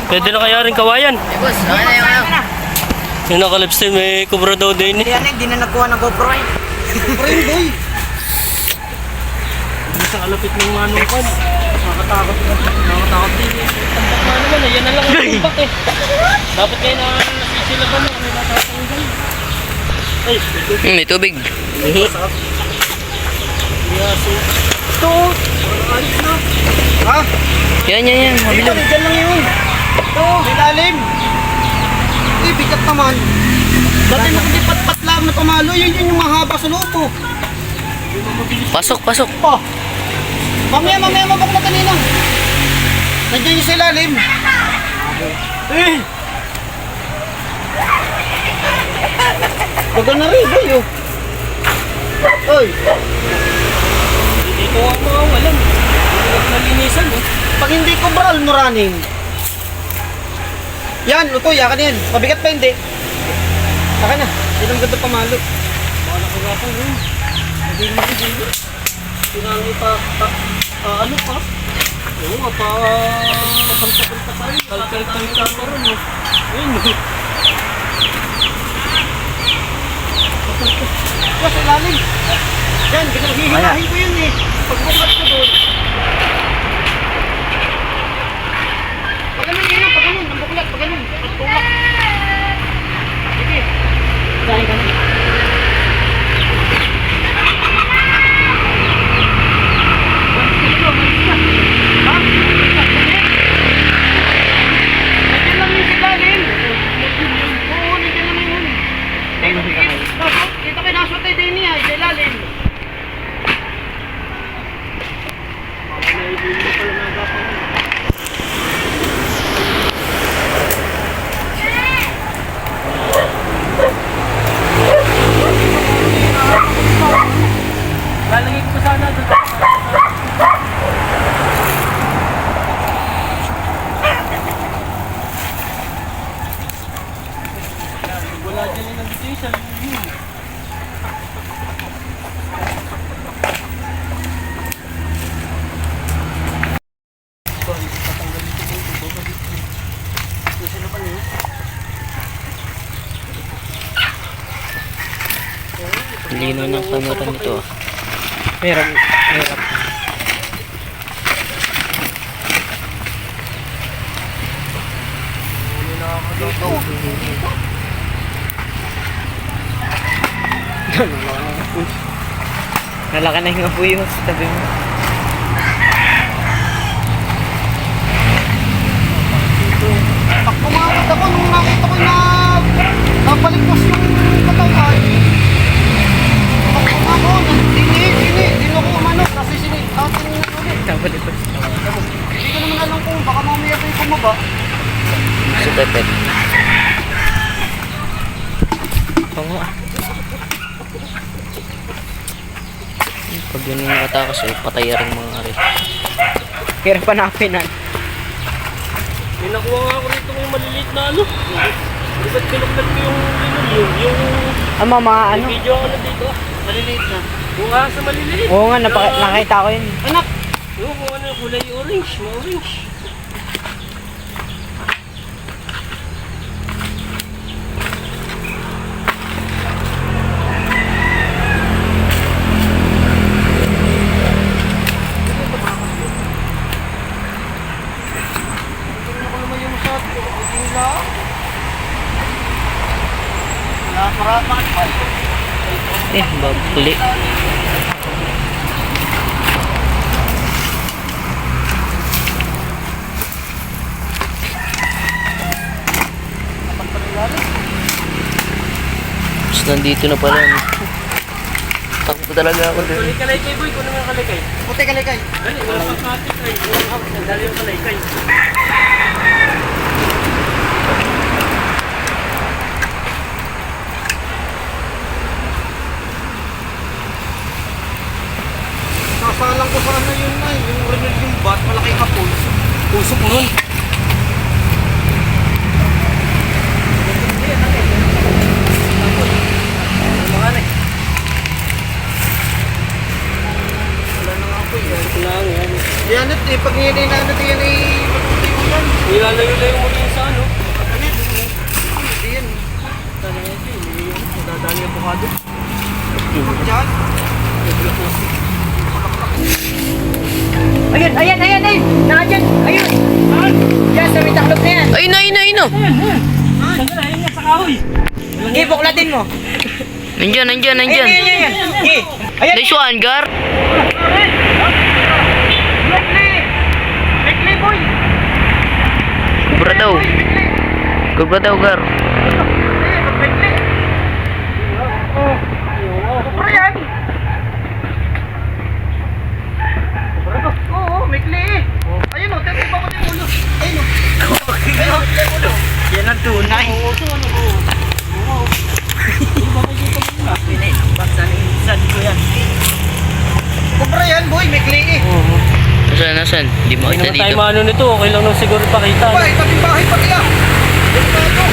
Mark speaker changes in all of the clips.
Speaker 1: Pwede na kaya rin kawayan.
Speaker 2: Eh, boss, okay na yung ano.
Speaker 1: Yung naka-lipstick, may kubra daw din eh.
Speaker 2: Yan, hindi na nakuha ng GoPro eh.
Speaker 3: GoPro yun, boy.
Speaker 1: Hindi sa kalapit ng manukan. Nakakatakot din eh. Tampak na naman eh, yan na lang ang tumpak eh. Dapat kayo na nasisila ba na, may natatanggal. Ay,
Speaker 2: May tubig.
Speaker 1: yaso. Ito, ayos na.
Speaker 3: Ha?
Speaker 2: Yan.
Speaker 3: Dito,
Speaker 2: Mabilog.
Speaker 3: dyan lang yun. Ito, ilalim. Eh, bigat naman. Dati nakalipat-pat lang na pamalo, yun yung mahaba sa loob po.
Speaker 2: Pasok.
Speaker 3: Oh. Mamaya mabak na kanina. Nandiyan yung sa ilalim. Eh. Bagal na rin, boy, oh. Oy.
Speaker 1: Dito ang mga walang. Huwag nalinisan eh.
Speaker 3: Pag hindi ko bral mo running. Yan, kuya, akin yan. Mabigat pa hindi. Akin na. Yan ang ganda pamalo.
Speaker 1: Baka nakagapang yun. Hindi mo hindi. Tinangi pa, ano pa? Oo nga pa, kapal-kapal pa tayo. Kalkal-kalkal pa rin eh. Ayun eh.
Speaker 3: Sa ilalim. Yan, hihilahin ko yun eh. Pagbukat ko doon. Paganon yun, paganon. Ang buklat, paganon. Pagbukat. Sige. Dahil ka na. Ha? Nandiyan lang yung sa ilalim. Oo, nandiyan lang yun. Dito kayo nasotay din niya, sa ilalim.
Speaker 1: Lalagay ko pa sana doon. Wala dyan yung nandito yun.
Speaker 2: Lino ng camera nito.
Speaker 3: Meron.
Speaker 2: Nalaka na yung apoy sa tabi mo.
Speaker 3: Pag pumarad ako nung nakita ko na napaligpas yung katawan. Pag ako, hindi ako umanok kasi atin na ulit.
Speaker 2: Napaligpas.
Speaker 3: Hindi ko naman alam kung baka mamaya kayo bumaba.
Speaker 2: Sa pepet. Pango ah. Pag yun yung nakatakas eh, patay rin mga ari. Kaya panapin na.
Speaker 1: May nakuha nga ako rito yung maliliit na ano. Ba't pinuklat ko yung
Speaker 2: Mga ano?
Speaker 1: video ako na dito. Maliliit na. Yung nga sa maliliit.
Speaker 2: Oo nga, nakita ko yun.
Speaker 1: Anak! Yung kung ano yung kulay orange, ma-orange.
Speaker 2: Baguli. Tapos nandito na pala. Takbo talaga ako dun.
Speaker 1: Kalikay boy, kung naman kalikay.
Speaker 3: Puti kalikay.
Speaker 1: Dali, wala pang katik ay. Dali yung kalikay.
Speaker 3: Sasalang ko sana yun na yung renal yung bat, malaki ka pulso. Puso ko nun. Wala na nga po yan.
Speaker 1: Wala nga yan.
Speaker 3: Yan at pag yan ay nanat yan ay magputi mo yan.
Speaker 1: lalayo-layo mo rin sa ano.
Speaker 3: Hindi yan.
Speaker 1: Nadadali ang bukado.
Speaker 3: Diyan.
Speaker 4: Ayun, ayan, ayan, ayun. Nakadyan, ayun. Yan, sa may taklop na yan.
Speaker 2: Ayun na, ayun na, ayun na.
Speaker 1: Saan ayun nga sa kahoy.
Speaker 4: Sige, buklatin mo.
Speaker 2: Nandyan, nandyan,
Speaker 4: Ayan,
Speaker 2: nandyan.
Speaker 4: ayan, ayan. Sige. Ayan.
Speaker 2: Nice one, Gar.
Speaker 4: Bekli, boy.
Speaker 2: Kubra daw. Kubra daw, Gar.
Speaker 4: Bekli. Kubra yan.
Speaker 3: Oo, Mikli. Ayun o, teka ba ko yung ulo? Ayun o. Ayun o.
Speaker 4: Yan ang tunay.
Speaker 3: Oo, ito ano ko.
Speaker 4: Baksan insan ko yan.
Speaker 3: Kubra yan, boy, Mikli.
Speaker 2: Nasaan, nasaan? Hindi mo
Speaker 1: Hindi
Speaker 2: kita
Speaker 1: naman tayo
Speaker 2: dito.
Speaker 1: maano nito. Okay lang nung siguro pakita.
Speaker 3: Ba, itabing bahay pati ah. Delikado.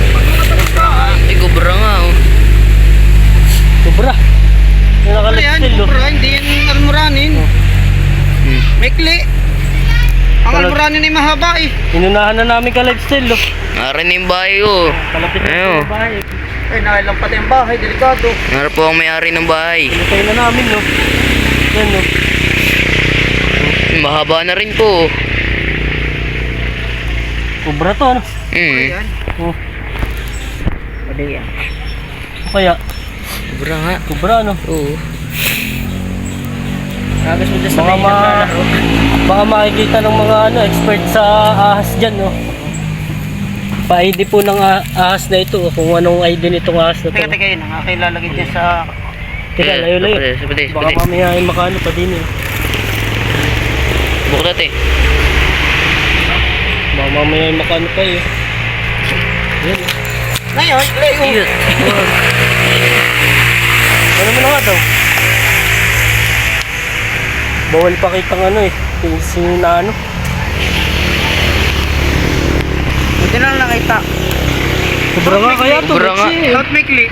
Speaker 3: Pag mga tabing bahay.
Speaker 2: Ay, kubra nga, oh.
Speaker 1: Kubra. Yung
Speaker 3: Kubra
Speaker 1: nakalip
Speaker 3: yan,
Speaker 1: still, oh.
Speaker 3: kubra. Hindi yan almoranin.
Speaker 2: Hmm.
Speaker 3: Mikli. Ang almoranin ay mahaba eh.
Speaker 1: Inunahan na namin ka lifestyle, oh.
Speaker 2: Narin na yung bahay, oh.
Speaker 1: Kalapit na
Speaker 2: Ayun.
Speaker 1: sa bahay.
Speaker 3: Ay, nakailang pati ang bahay, delikado.
Speaker 2: Narap po ang may-ari ng bahay.
Speaker 1: Pinatay na namin, no. Yan, no.
Speaker 2: Mahaba na rin po, oh.
Speaker 1: Kubra to, ano.
Speaker 3: Ayan.
Speaker 1: Oh.
Speaker 4: Pwede yan.
Speaker 1: Kaya,
Speaker 2: Kubra nga.
Speaker 1: kubra, no.
Speaker 2: Oo.
Speaker 4: Agos mo dyan sa
Speaker 1: Baka
Speaker 4: may
Speaker 1: ma...
Speaker 4: naglalaro.
Speaker 1: Baka makikita ng mga ano, expert sa ahas dyan, no. Pa-ID po ng ahas na ito, kung anong ID nitong ahas na to.
Speaker 4: Teka, teka yun. Ang aking lalagay dyan sa...
Speaker 1: Teka, layo-layo.
Speaker 2: Sabade,
Speaker 1: Baka
Speaker 2: sabade.
Speaker 1: mamaya ay makano pa din, eh.
Speaker 2: Buklat, eh.
Speaker 1: Baka mamaya ay makano pa, eh. Yan, eh.
Speaker 3: Ngayon, Leo.
Speaker 2: Cute.
Speaker 1: Ano mo na nga daw? Bawal pa kitang ano, eh. Sinano.
Speaker 4: Buti na lang nakita.
Speaker 1: Kubra nga kaya to.
Speaker 2: Kubra nga.
Speaker 1: Richie, eh.
Speaker 3: Not Mikli.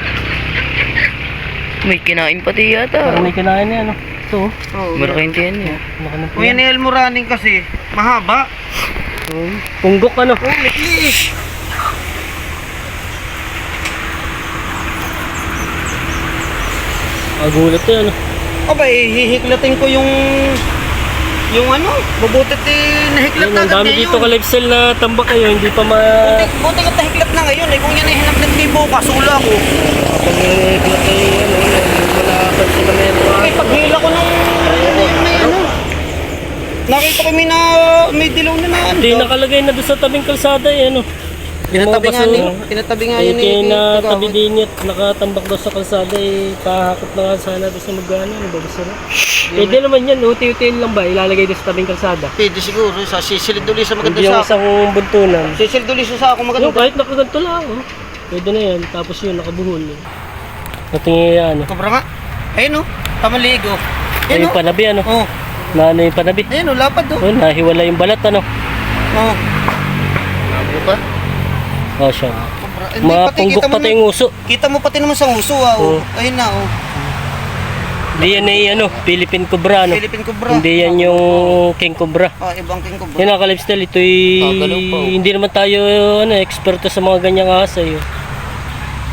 Speaker 2: May kinain pati yata.
Speaker 1: Parang may kinain niya, ano. Ito, oh.
Speaker 3: Oo.
Speaker 2: Malaking tiyan niya.
Speaker 1: Laki ng
Speaker 3: Kung yan ay almoranin kasi, mahaba.
Speaker 1: Punggok, ano.
Speaker 3: Oh, Mikli.
Speaker 1: Agulat to, ano.
Speaker 3: Aba, hihiklatin ko yung ano, mabutit eh, nahiklat
Speaker 1: Ayun,
Speaker 3: na
Speaker 1: ang dami dito ka lifestyle na tambak kayo, hindi pa ma...
Speaker 3: Buti ka nahiklat na ngayon eh, kung yan ay hinaplat kay bukas, ula ko.
Speaker 1: Kapag hiklat kayo, ano, wala pa sila may
Speaker 3: Eh, paghila ko ng may ano, nakita ko may dilaw na ano.
Speaker 1: Hindi nakalagay na doon sa tabing kalsada, eh, ano. Yung mga
Speaker 3: Tinatabi nga
Speaker 1: basura.
Speaker 3: ni, tinatabi nga
Speaker 1: Ay,
Speaker 3: yun eh.
Speaker 1: tinatabi din niya, nakatambak daw sa kalsada, eh, pahakot na nga sana doon sa magana, ano ba basura? Pwede naman yan, uti-utiin lang ba, ilalagay doon sa tabing kalsada.
Speaker 3: Pwede siguro, sa sisilid ulit sa maganda
Speaker 1: Hindi yung
Speaker 3: sa
Speaker 1: isang buntunan.
Speaker 3: sisilid ulit sa ako
Speaker 1: Yung
Speaker 3: maganda.
Speaker 1: kahit nakaganto lang, oh. Pwede na yan, tapos yun, nakabuhol. Natingin yan, ano.
Speaker 3: Kubra nga. Ayun oh, tamaligo.
Speaker 1: Ay,
Speaker 3: Ayun
Speaker 1: yung
Speaker 3: oh.
Speaker 1: panabi, ano.
Speaker 3: Oh,
Speaker 1: Na ano yung panabi.
Speaker 3: ayun oh, lapad oh.
Speaker 1: Oh, nahiwala yung balat, ano.
Speaker 3: Oh.
Speaker 2: Buka.
Speaker 1: Oh, siya.
Speaker 3: Kubra. Eh,
Speaker 1: Mga
Speaker 3: pati,
Speaker 1: punggok
Speaker 3: kita mo
Speaker 1: pati
Speaker 3: na-
Speaker 1: yung uso.
Speaker 3: Kita mo pati naman sa uso ah. Oh.
Speaker 1: Oh.
Speaker 3: Ayun na oh.
Speaker 1: DNA, ano, Philippine Cobra, ano.
Speaker 3: Philippine Cobra.
Speaker 1: Hindi yan yung King Cobra.
Speaker 3: Ah, ibang king Cobra.
Speaker 1: Yan ang ka-lifestyle, ito'y
Speaker 2: Galaw pa, oh.
Speaker 1: hindi naman tayo ano, eksperto sa mga ganyang ahas eh.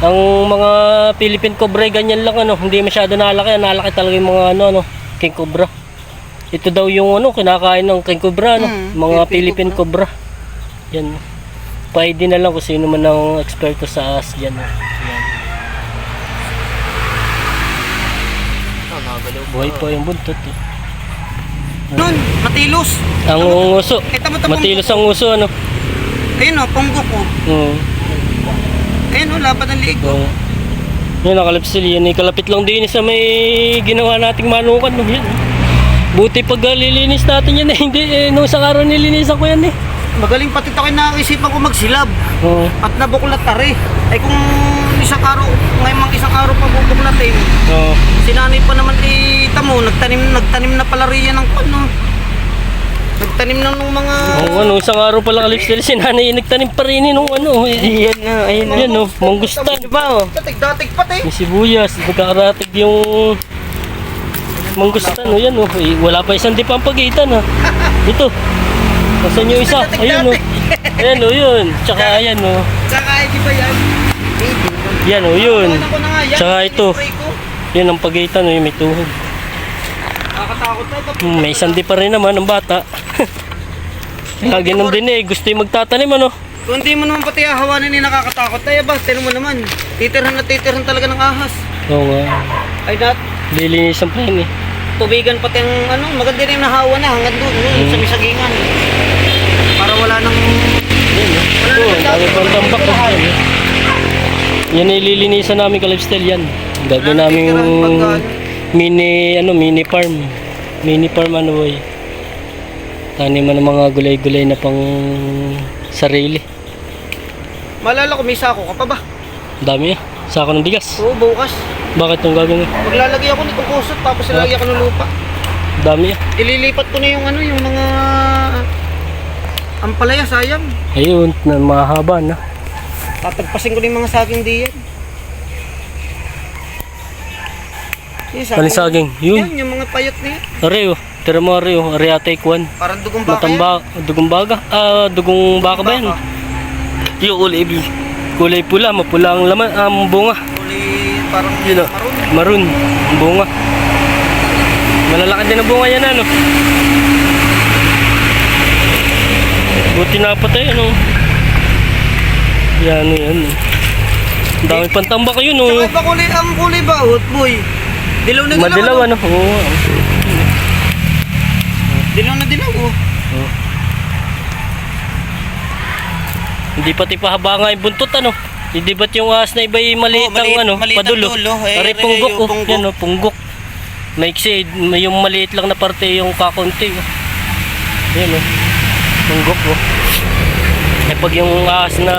Speaker 1: Ang mga Philippine Cobra ay ganyan lang ano, hindi masyado nalaki, nalaki talaga yung mga ano, King Cobra. Ito daw yung ano, kinakain ng King Cobra ano, mga Philippine Cobra. Yan. Pa-ID na lang kung sino man ang eksperto sa ahas diyan. Yan. Buhay pa yung buntot. Eh.
Speaker 3: Nun, matilos.
Speaker 1: Ang uso.
Speaker 3: Kita mo
Speaker 1: Matilos ang uso ano.
Speaker 3: Ayun oh, punggo ko. Ayun oh, lapad ang liig.
Speaker 1: So, yun, nakalipsil yan. Kalapit lang din sa may ginawa nating manukan. No? Yan. Buti pag lilinis natin yan eh. Hindi eh, nung isang araw nilinisan ko yan eh.
Speaker 3: Magaling pati ako naisipan ko magsilab.
Speaker 1: Oo.
Speaker 3: At nabuklat tari. Ay kung isang araw, ngayon mang isang araw pa bubuklatin.
Speaker 1: Oo.
Speaker 3: Sinanay pa naman tamo, nagtanim na pala riyan ng ano. Nagtanim na nung mga...
Speaker 1: Oo, nung isang araw pala kalipsil, si nanay nagtanim pa rin nung ano.
Speaker 4: Ayan na, ayun na.
Speaker 1: Yan oh, mangustan.
Speaker 4: Diba oh?
Speaker 3: Datig pati.
Speaker 1: May sibuyas, nagkakaratig yung mangustan. Oh, yan oh. Eh, wala pa isang di pa ang pagitan ha. Ito. Nasaan yung isa? Ayun o. Ayan o, yun. Tsaka ayan o.
Speaker 3: Kakain ba yan?
Speaker 1: Yan o, yun.
Speaker 3: Tawanan ko na nga yan.
Speaker 1: Tsaka ito.
Speaker 3: Spray ko.
Speaker 1: Yan ang pagitan o, may tuhog.
Speaker 3: Nakakatakot na ito.
Speaker 1: May sandi pa rin naman ang bata. Lagi nang din eh. Gusto yung magtatanim ano.
Speaker 3: Kung hindi mo naman pati hahawanin ni nakakatakot. Tayo ba? Tinan mo naman. Titirhan na titirhan talaga ng ahas.
Speaker 1: Oo nga.
Speaker 3: Ay dat.
Speaker 1: Lilinisan pa yun eh.
Speaker 3: Tubigan pati ang ano. Maganda rin nahawa na hanggang doon. Sa misagingan. Para wala nang...
Speaker 1: Yan o. Oo, dami pang tambak. Yan ay lilinisan namin ka-lifestyle yan. Gagawin namin mini farm. Mini farm ano boy. Taniman ng mga gulay-gulay na pang sarili.
Speaker 3: Malala ko may sako ka pa ba?
Speaker 1: Dami ah. Sako ng bigas.
Speaker 3: Oo, bukas.
Speaker 1: Bakit itong gagawin?
Speaker 3: Maglalagay ako nitong kusot tapos ilalagay ako ng lupa.
Speaker 1: Dami ah.
Speaker 3: Ililipat ko na yung ano, yung mga ampalaya, sayang.
Speaker 1: Ayun, na mahaba na.
Speaker 3: Tatagpasin ko na yung mga saging diyan.
Speaker 1: Ano saging? Yun.
Speaker 3: Yan, yung mga payat na yan.
Speaker 1: Areo. Tira mo areo. Areate kwan.
Speaker 3: Parang dugong baka yan.
Speaker 1: Dugong baga. Dugong baka ba yan? Yung kulay pula. Mapula ang laman. Bunga.
Speaker 3: Kulay parang
Speaker 1: Yun o. Maroon. Ang bunga. Malalaki din ang bunga yan ano. Buti na patay ano. Yan o yan. Ang dami pang tambak yun o.
Speaker 3: Saka iba kulay, ang kulay ba, boy? Dilaw na dilaw.
Speaker 1: Madilaw ano. Oo.
Speaker 3: Dilaw na dilaw, oh.
Speaker 1: Hindi pati pahaba nga yung buntot ano. Hindi ba't yung ahas na iba yung maliit ang ano,
Speaker 3: maliit ang
Speaker 1: padulo.
Speaker 3: dulo.
Speaker 1: Ari punggok oh. Yan oh, punggok. Maiksi, yung maliit lang na parte yung kakunti oh. Yan oh. Punggok oh. Eh pag yung ahas na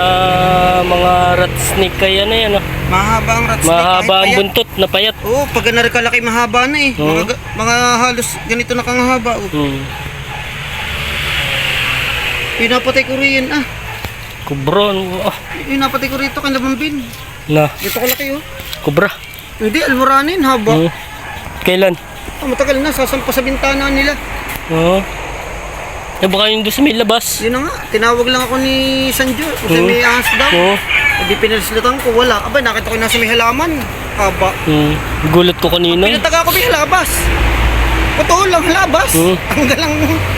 Speaker 1: mga rat snake kaya na yan oh.
Speaker 3: Mahaba ang rat snake.
Speaker 1: Mahaba ang buntot na payat.
Speaker 3: Oo, pag narikalaki mahaba na eh.
Speaker 1: Oo.
Speaker 3: Mga halos ganito na kang haba, oh. Pinapatay ko rin ah.
Speaker 1: Kubra ano ah.
Speaker 3: Pinapatay ko rito kay Labambin.
Speaker 1: Na,
Speaker 3: Dito ko laki, oh.
Speaker 1: kubra.
Speaker 3: Hindi, almoranin, haba.
Speaker 1: Kailan?
Speaker 3: Matagal na, sasampa sa bintana nila.
Speaker 1: Oo. Eh baka yung doon sa may labas.
Speaker 3: Yun na nga, tinawag lang ako ni Sanjo. Kasi may ahas daw.
Speaker 1: Oo.
Speaker 3: Hindi pinalislatan ko, wala. Aba, nakita ko nasa may halaman. Haba.
Speaker 1: Gulat ko kanina.
Speaker 3: Pinataga ko may halabas. Patuol lang, halabas. Ang galang,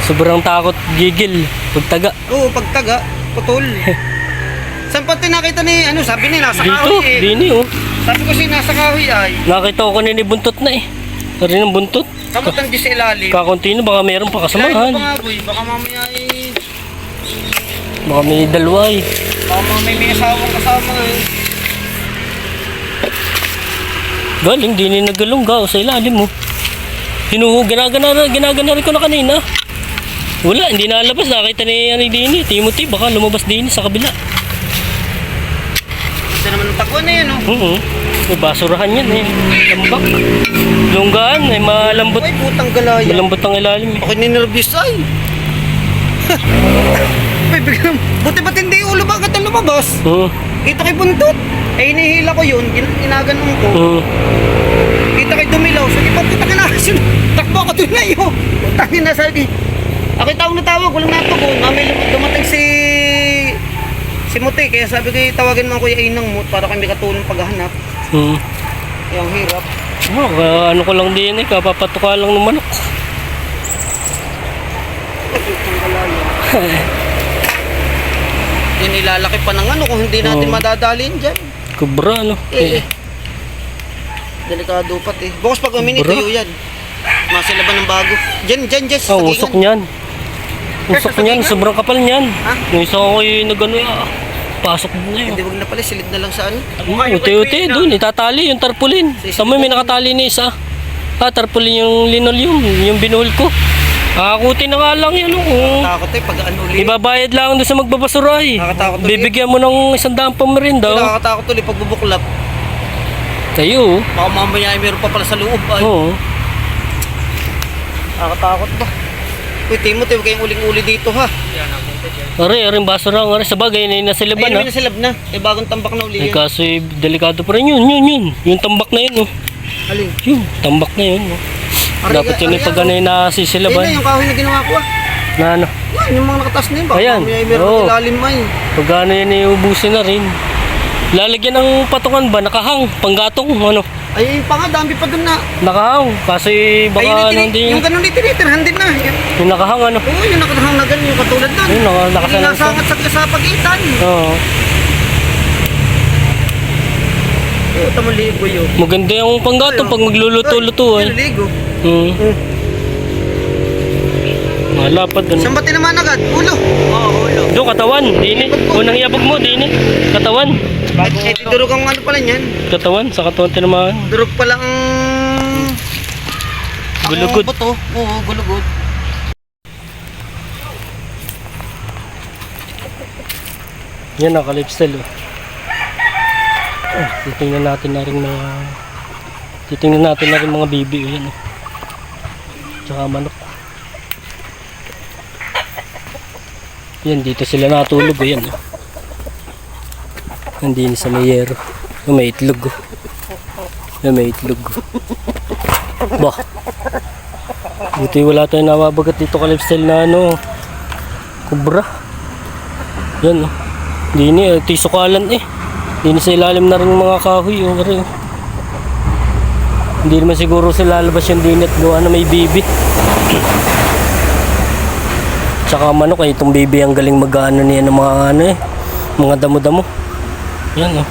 Speaker 1: Sobrang takot, gigil, pagtaga.
Speaker 3: oo, pagtaga, putol. Saan pa nakita ni, ano, sabi ni, nasa
Speaker 1: Dito,
Speaker 3: kahoy eh.
Speaker 1: dini oh.
Speaker 3: Sabi ko siya, nasa kahoy ay.
Speaker 1: Nakita ko kanina buntot na eh. Rin ang buntot.
Speaker 3: Kamot ang di sa ilalim.
Speaker 1: Kakunti na, baka meron pa
Speaker 3: Ilalim
Speaker 1: kasamahan.
Speaker 3: pa nga, boy. Baka mamaya eh.
Speaker 1: Baka may dalawa eh.
Speaker 3: Baka mamaya may asawang kasama eh.
Speaker 1: Galing, dini nagalungga sa ilalim mo. Ginagana rin ko na kanina. Wala, hindi nalabas. Nakita ni Dini, Timothy, baka lumabas din sa kabila.
Speaker 3: Ito naman ang takwa na yan, oh.
Speaker 1: May basurahan yan eh. Lambak. Lunggaan, ay malambot.
Speaker 3: Ay, putang galaya.
Speaker 1: Malambot ang ilalim eh.
Speaker 3: Ako ninervous ay. Ay, biglang, buti ba't hindi ulo ba agad ang lumabas? Kita kay buntot. Eh, inihila ko yun, ginaganon ko. Kita kay dumilaw. Sige, pagkita ka na. Takbo ako doon na yun. Utangin na sabi. Ako tawag na tawag, walang natugon. Mamay dumating si Muti. Kaya sabi ko, tawagin mo ang Kuya Inang mo para kami katulong paghahanap. Yung hirap.
Speaker 1: Ano ko lang din eh, kapapatuka lang ng manok.
Speaker 3: Yung nilalaki pa ng ano kung hindi natin madadalhin dyan.
Speaker 1: Kubra ano.
Speaker 3: Delikado pati. Bukas pag uminit tuyo yan. Masilaban ng bago. Diyan, sa
Speaker 1: Usok niyan. Usok niyan, sobrang kapal niyan.
Speaker 3: Ha?
Speaker 1: Yung isa ko yung nagano pasok na yun.
Speaker 3: Hindi, wag na pala, silid na lang sa ano.
Speaker 1: Uti-uti doon, itatali yung tarpaulin. Tama may nakatali na isa. Tarpaulin yung linoleum, yung binuhol ko. Kakakuti na nga lang yan.
Speaker 3: Takot pag ano ulit.
Speaker 1: Ibabayad lang doon sa magbabasura eh.
Speaker 3: Nakakatakot ulit.
Speaker 1: Bibigyan mo ng 100 pamerinda.
Speaker 3: Nakakatakot ulit pag bubuklap.
Speaker 1: Kayo.
Speaker 3: Baka mamaya ay meron pa pala sa loob ay.
Speaker 1: Oo.
Speaker 3: Nakakatakot ba? Uy, Timothy, huwag kayong uling-uli dito ha.
Speaker 1: Aring basura nga sa bagay na nasa laban ha.
Speaker 3: Ayun, nasilab na. May bagong tambak na uli
Speaker 1: Eh,
Speaker 3: yan.
Speaker 1: kaso delikado pa rin yun. Yung tambak na yun.
Speaker 3: Alin?
Speaker 1: Yung tambak na yun. Dapat yun yung pag ano yung nasisilaban.
Speaker 3: Ayun na, yung kahoy na ginawa ko ah.
Speaker 2: Na ano?
Speaker 3: Yan, yung mga nakataas na yun. Baka
Speaker 2: Ayan,
Speaker 3: mamaya ay meron
Speaker 2: oo.
Speaker 3: ilalim ay.
Speaker 2: Pag ano yan iubusin na rin. Lalagyan ng patungan ba? Nakahang, panggatong, ano?
Speaker 3: Ay, pa nga, dami pa dun na.
Speaker 2: Nakahang, kasi baka ano hindi.
Speaker 3: yung ganun tinitirhan din na.
Speaker 2: Yung nakahang ano?
Speaker 3: Oo, yung nakatahang na ganun, yung katulad nun.
Speaker 2: Yun, nakasalang siya.
Speaker 3: Nasangat sa pagitan.
Speaker 2: Oo.
Speaker 3: Oo, tamaligo yun.
Speaker 2: Maganda yung panggatong pag magluluto-luto ay.
Speaker 3: Ligo.
Speaker 2: Hmm. Malapad ano.
Speaker 3: Saan ba tinamaan agad? Ulo.
Speaker 1: Oo, ulo.
Speaker 2: Doon, katawan, dini. Unang iabog mo, dini. Katawan.
Speaker 3: Eh, durog ang ano pala niyan.
Speaker 2: Katawan, sa katawan tinamaan.
Speaker 3: Durog pala ang...
Speaker 2: Gulugod.
Speaker 3: Ang buto. Oo, gulugod.
Speaker 2: Yan, naka-lifestyle oh. Titingnan natin na rin mga bibi oh, yan oh. Tsaka manok. Yan, dito sila natulog oh, yan oh. Nandini sa mayero. Oh, may itlog oh. Yan, may itlog oh. Bah, buti wala tayong nababagat dito ka-lifestyle na ano, kubra. Yan oh. Dini, tisukalan eh. Dini sa ilalim na rin mga kahoy oh, oh. Hindi naman siguro sila lalabas yung dini at gawa na may bibi. Tsaka manok eh, itong bibi ang galing mag-ano niya ng mga ano eh, mga damo-damo. Yan oh.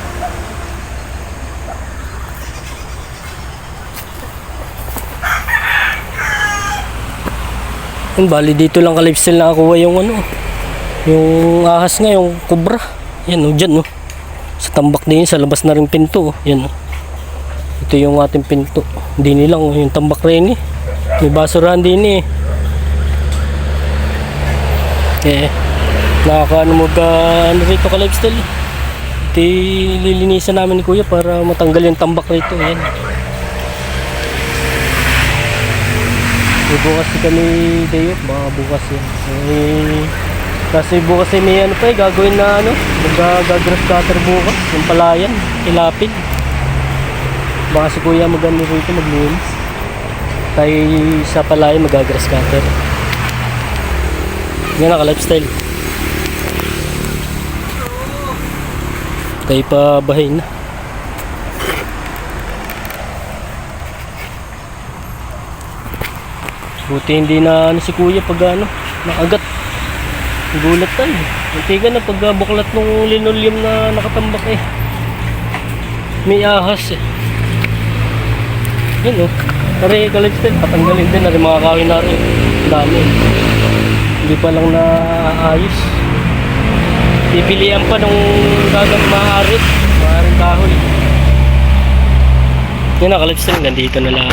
Speaker 2: Yan, bali dito lang ka-lifestyle nakakuha yung ano, yung ahas nga, yung kubra. Yan oh, dyan oh. Sa tambak din, sa labas na rin pinto oh. Yan oh. Ito yung ating pinto. Hindi nilang oh, yung tambak rin eh. May basurahan din eh. Eh, nakakaano mo ka ano rito ka lifestyle eh. Ito lilinisan namin ni kuya para matanggal yung tambak rito. Yan. Bukas kami day off, baka bukas yan. Kasi bukas ay may ano pa eh, gagawin na ano, mag-grass cutter bukas, yung palayan, ilapid. Baka si kuya mag-ano rito, maglinis. Tayo sa palayan mag-grass cutter. Yan naka-lifestyle. Tayo pa bahay na. Buti hindi na ano si kuya pag ano, nakagat. Gulat tayo. Muntikan na pag buklat nung linoleum na nakatambak eh. May ahas eh. Yun oh. Pare ka-lifestyle, patanggalin din na rin mga kawin na rin. Dami. Hindi pa lang naayos. Pipilian pa nung gagang maaari. Maaaring kahoy. Yun na, ka-lifestyle, nandito na lang.